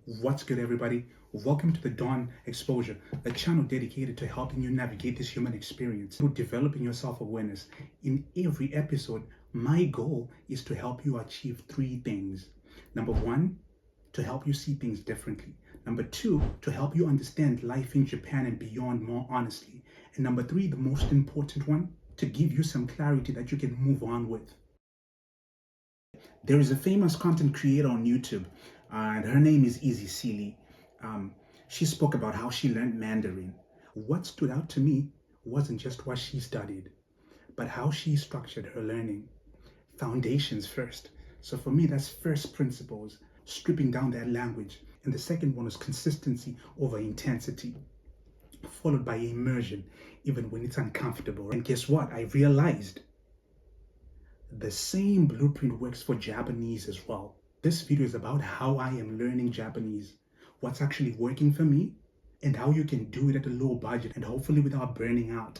What's good, everybody? Welcome to the Dawn Exposure, a channel dedicated to helping you navigate this human experience through developing your self-awareness. In every episode, my goal is to help you achieve three things. Number one, to help you see things differently. Number two, to help you understand life in Japan and beyond more honestly. And number three, the most important one, to give you some clarity that you can move on with. There is a famous content creator on YouTube, and her name is Izzy Sealy. She spoke about how she learned Mandarin. What stood out to me wasn't just what she studied, but how she structured her learning. Foundations first. So for me, that's first principles, stripping down that language. And the second one is consistency over intensity, followed by immersion, even when it's uncomfortable. And guess what? I realized the same blueprint works for Japanese as well. This video is about how I am learning Japanese, what's actually working for me, and how you can do it at a low budget and hopefully without burning out.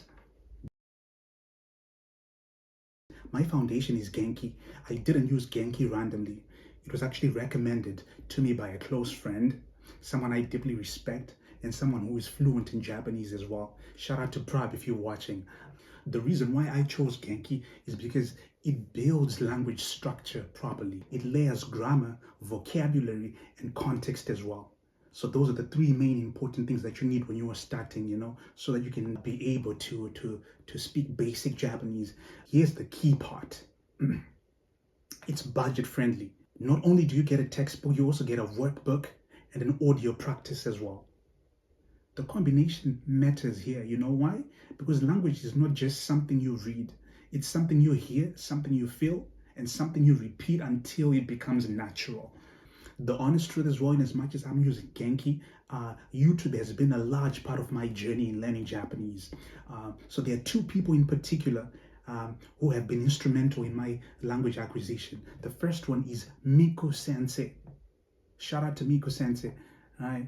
My foundation is Genki. I didn't use Genki randomly. It was actually recommended to me by a close friend, someone I deeply respect, and someone who is fluent in Japanese as well. Shout out to Prab if you're watching. The reason why I chose Genki is because it builds language structure properly. It layers grammar, vocabulary, and context as well. So those are the three main important things that you need when you are starting, so that you can be able to speak basic Japanese. Here's the key part. It's budget friendly. Not only do you get a textbook, you also get a workbook and an audio practice as well. The combination matters here. You know why? Because language is not just something you read. It's something you hear, something you feel, and something you repeat until it becomes natural. The honest truth as well, in as much as I'm using Genki, YouTube has been a large part of my journey in learning Japanese. So there are two people in particular who have been instrumental in my language acquisition. The first one is Miku Sensei. Shout out to Miku Sensei. Right?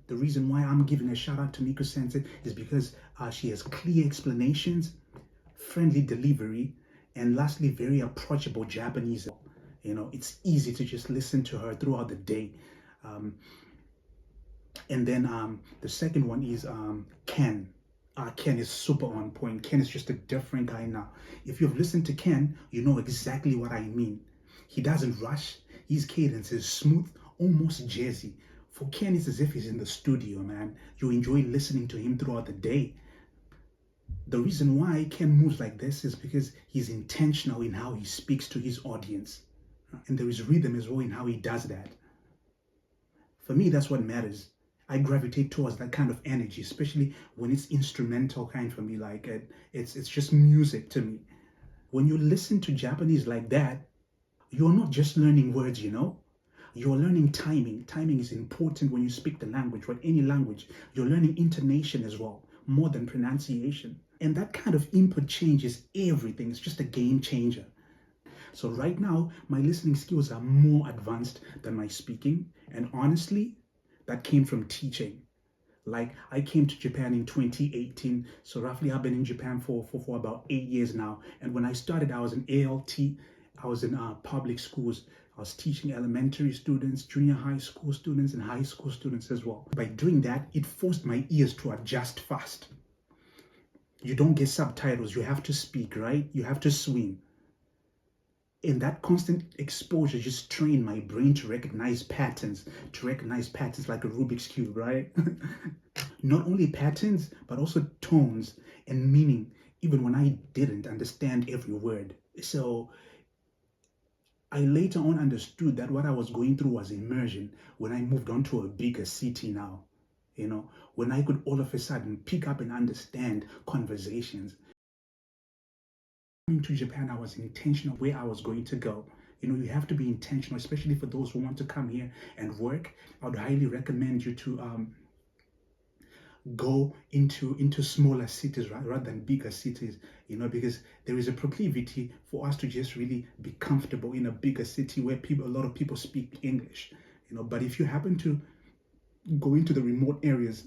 The reason why I'm giving a shout out to Miku Sensei is because she has clear explanations, friendly delivery, and lastly, very approachable Japanese. It's easy to just listen to her throughout the day. And then the second one is Ken. Ken is super on point. Ken is just a different guy now. If you've listened to Ken, you know exactly what I mean. He doesn't rush. His cadence is smooth, almost jazzy. For Ken, it's as if he's in the studio, man. You enjoy listening to him throughout the day. The reason why Ken moves like this is because he's intentional in how he speaks to his audience. And there is rhythm as well in how he does that. For me, that's what matters. I gravitate towards that kind of energy, especially when it's instrumental kind for me. Like it's just music to me. When you listen to Japanese like that, you're not just learning words, You're learning timing. Timing is important when you speak the language, right? Any language. You're learning intonation as well, more than pronunciation. And that kind of input changes everything. It's just a game changer. So right now, my listening skills are more advanced than my speaking. And honestly, that came from teaching. Like, I came to Japan in 2018. So roughly, I've been in Japan for about 8 years now. And when I started, I was in ALT. I was in public schools. I was teaching elementary students, junior high school students, and high school students as well. By doing that, it forced my ears to adjust fast. You don't get subtitles. You have to speak, right? You have to swim. And that constant exposure just trained my brain to recognize patterns like a Rubik's Cube, right? Not only patterns, but also tones and meaning, even when I didn't understand every word. So I later on understood that what I was going through was immersion when I moved on to a bigger city now. When I could all of a sudden pick up and understand conversations. Coming to Japan, I was intentional where I was going to go. You have to be intentional, especially for those who want to come here and work. I would highly recommend you to go into smaller cities rather than bigger cities, because there is a proclivity for us to just really be comfortable in a bigger city where a lot of people speak English, but if you happen to go into the remote areas,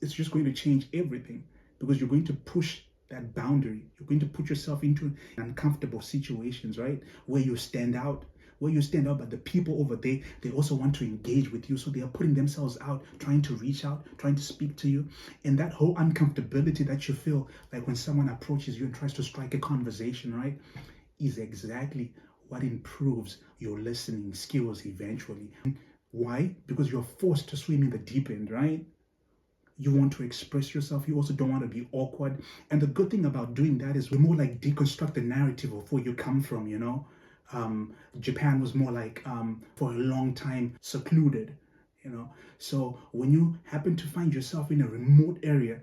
it's just going to change everything because you're going to push that boundary. You're going to put yourself into uncomfortable situations, right? Where you stand out, where you stand out, but the people over there, they also want to engage with you. So they are putting themselves out, trying to reach out, trying to speak to you. And that whole uncomfortability that you feel like when someone approaches you and tries to strike a conversation, right, is exactly what improves your listening skills eventually. Why? Because you're forced to swim in the deep end, right? You want to express yourself. You also don't want to be awkward. And the good thing about doing that is we more like deconstruct the narrative of where you come from, you know? Japan was more like, for a long time, secluded, you know? So when you happen to find yourself in a remote area,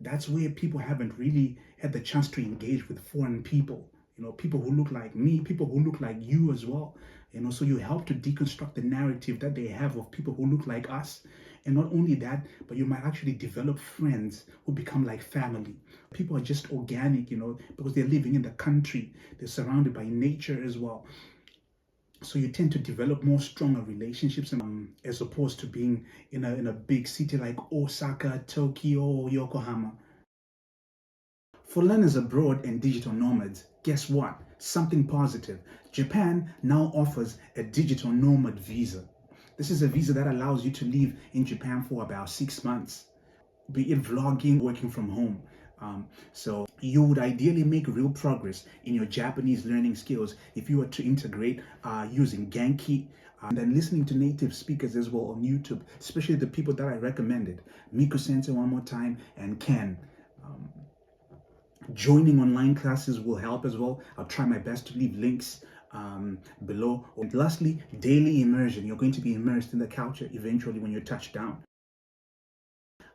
that's where people haven't really had the chance to engage with foreign people, you know, people who look like me, people who look like you as well. You know, so you help to deconstruct the narrative that they have of people who look like us. And not only that, but you might actually develop friends who become like family. People are just organic, you know, because they're living in the country. They're surrounded by nature as well. So you tend to develop more stronger relationships, as opposed to being in a big city like Osaka, Tokyo, or Yokohama. For learners abroad and digital nomads, guess what? Something positive. Japan now offers a digital nomad visa. This is a visa that allows you to live in Japan for about 6 months, be it vlogging, working from home. So you would ideally make real progress in your Japanese learning skills if you were to integrate using Genki, and then listening to native speakers as well on YouTube, especially the people that I recommended. Miku Sensei one more time, and Ken. Joining online classes will help as well. I'll try my best to leave links below. And lastly, daily immersion. You're going to be immersed in the culture eventually when you touch down.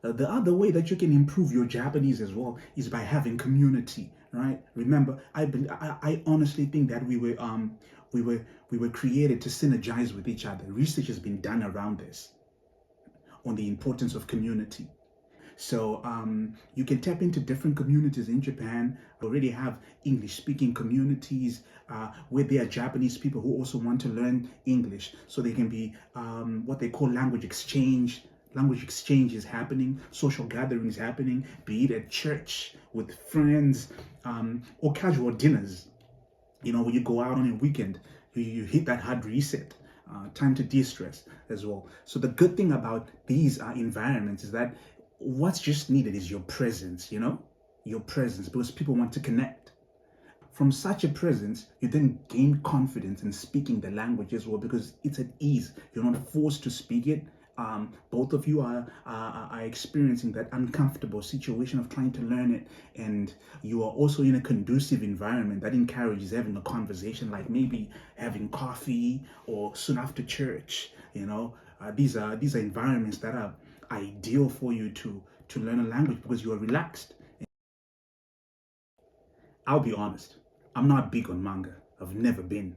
The other way that you can improve your Japanese as well is by having community, right? Remember, I honestly think that we were created to synergize with each other. Research has been done around this on the importance of community. So you can tap into different communities in Japan. We already have English-speaking communities where there are Japanese people who also want to learn English. So they can be what they call language exchange. Language exchange is happening, social gatherings happening, be it at church with friends or casual dinners. You know, when you go out on a weekend, you hit that hard reset. Time to de-stress as well. So the good thing about these environments is that what's just needed is your presence, you know, your presence, because people want to connect. From such a presence, you then gain confidence in speaking the language as well, because it's at ease. You're not forced to speak it. Both of you are experiencing that uncomfortable situation of trying to learn it, and you are also in a conducive environment that encourages having a conversation, like maybe having coffee or soon after church. You know, these are environments that are ideal for you to learn a language because you are relaxed. I'll be honest, I'm not big on manga. I've never been.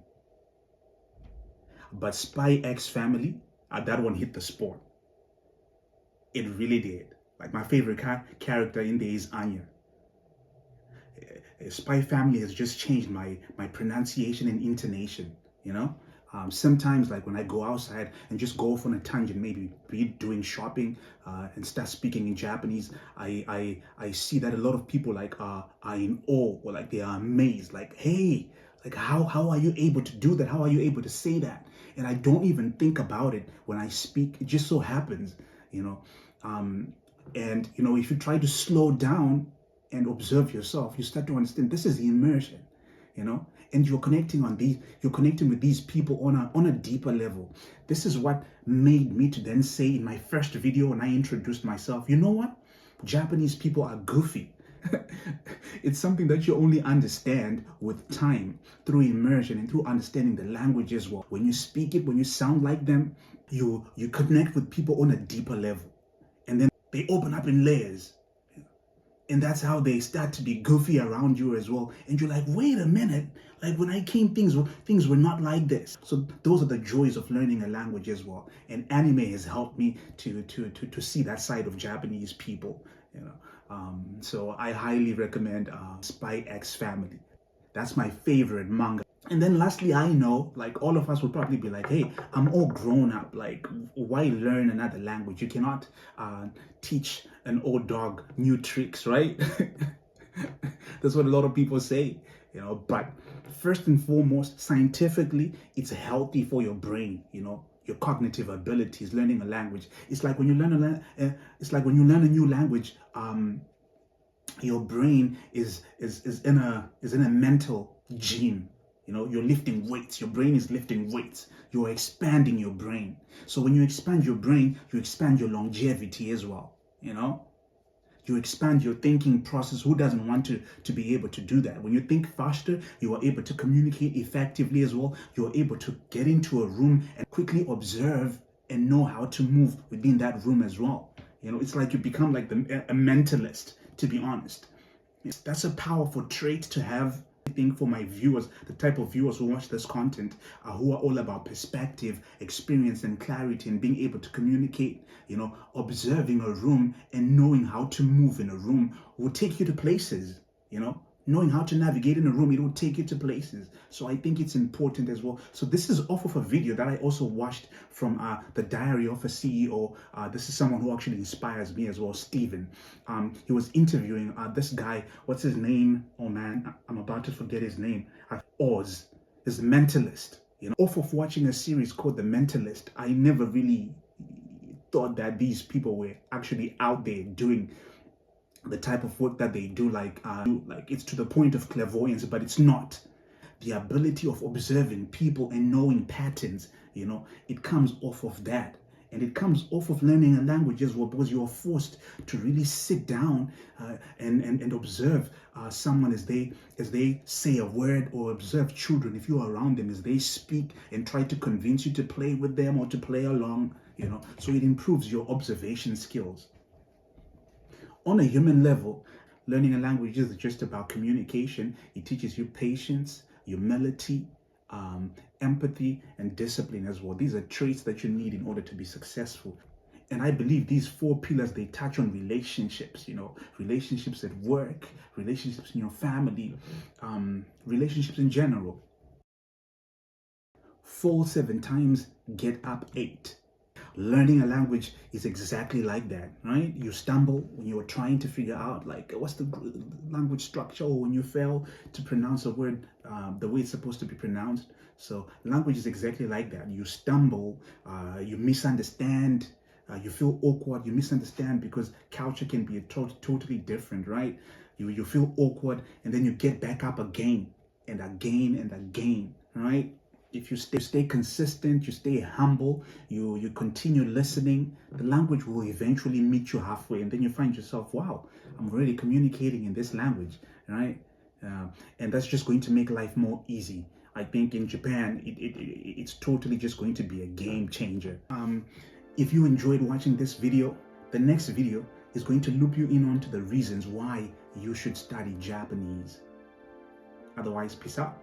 But Spy X Family, that one hit the spot. It really did. Like, my favorite character in there is Anya. Spy Family has just changed my pronunciation and intonation, you know? Sometimes, like when I go outside and just go off on a tangent, maybe be doing shopping and start speaking in Japanese, I see that a lot of people like are in awe, or like they are amazed, like, hey, like how are you able to do that? How are you able to say that? And I don't even think about it when I speak. It just so happens, you know. And you know, if you try to slow down and observe yourself, you start to understand this is the immersion, you know. And you're connecting with these people on a deeper level. This is what made me to then say in my first video when I introduced myself, you know what? Japanese people are goofy. It's something that you only understand with time, through immersion and through understanding the language as well. When you speak it, when you sound like them, you connect with people on a deeper level. And then they open up in layers. And that's how they start to be goofy around you as well. And you're like, wait a minute, like when I came, things were not like this. So those are the joys of learning a language as well. And anime has helped me to see that side of Japanese people, you know. So I highly recommend Spy X Family. That's my favorite manga. And then lastly, I know, like, all of us will probably be like, hey, I'm all grown up. Like, why learn another language? You cannot teach an old dog new tricks, right? That's what a lot of people say. But first and foremost, scientifically, it's healthy for your brain, your cognitive abilities. Learning a language, it's like when you learn a new language, your brain is in a mental gym. You're lifting weights. Your brain is lifting weights. You're expanding your brain. So when you expand your brain, you expand your longevity as well. You expand your thinking process. Who doesn't want to be able to do that? When you think faster, you are able to communicate effectively as well. You're able to get into a room and quickly observe and know how to move within that room as well. It's like you become like a mentalist, to be honest. That's a powerful trait to have. I think for my viewers, the type of viewers who watch this content, who are all about perspective, experience, and clarity, and being able to communicate, observing a room and knowing how to move in a room will take you to places, knowing how to navigate in a room, it will take you to places. So I think it's important as well. So this is off of a video that I also watched from the Diary of a CEO. This is someone who actually inspires me as well, Steven. He was interviewing this guy. What's his name? Oh man, I'm about to forget his name. Oz, his mentalist. Off of watching a series called The Mentalist, I never really thought that these people were actually out there doing the type of work that they do, like it's to the point of clairvoyance, but it's not. The ability of observing people and knowing patterns, it comes off of that. And it comes off of learning a language as well, because you're forced to really sit down and observe someone as they say a word, or observe children if you're around them as they speak and try to convince you to play with them or to play along, so it improves your observation skills. On a human level, learning a language is just about communication. It teaches you patience, humility, empathy, and discipline as well. These are traits that you need in order to be successful. And I believe these 4 pillars, they touch on relationships, relationships at work, relationships in your family, relationships in general. Fall 7 times, get up 8. Learning a language is exactly like that, right? You stumble when you're trying to figure out what's the language structure, or when you fail to pronounce a word the way it's supposed to be pronounced. So language is exactly like that. You stumble, you misunderstand, you feel awkward, you misunderstand because culture can be totally different, right? You feel awkward, and then you get back up again and again and again, right? If you stay consistent, you stay humble, you continue listening, the language will eventually meet you halfway, and then you find yourself, wow, I'm already communicating in this language, right? And that's just going to make life more easy. I think in Japan, it's totally just going to be a game changer. If you enjoyed watching this video, the next video is going to loop you in onto the reasons why you should study Japanese. Otherwise, peace out.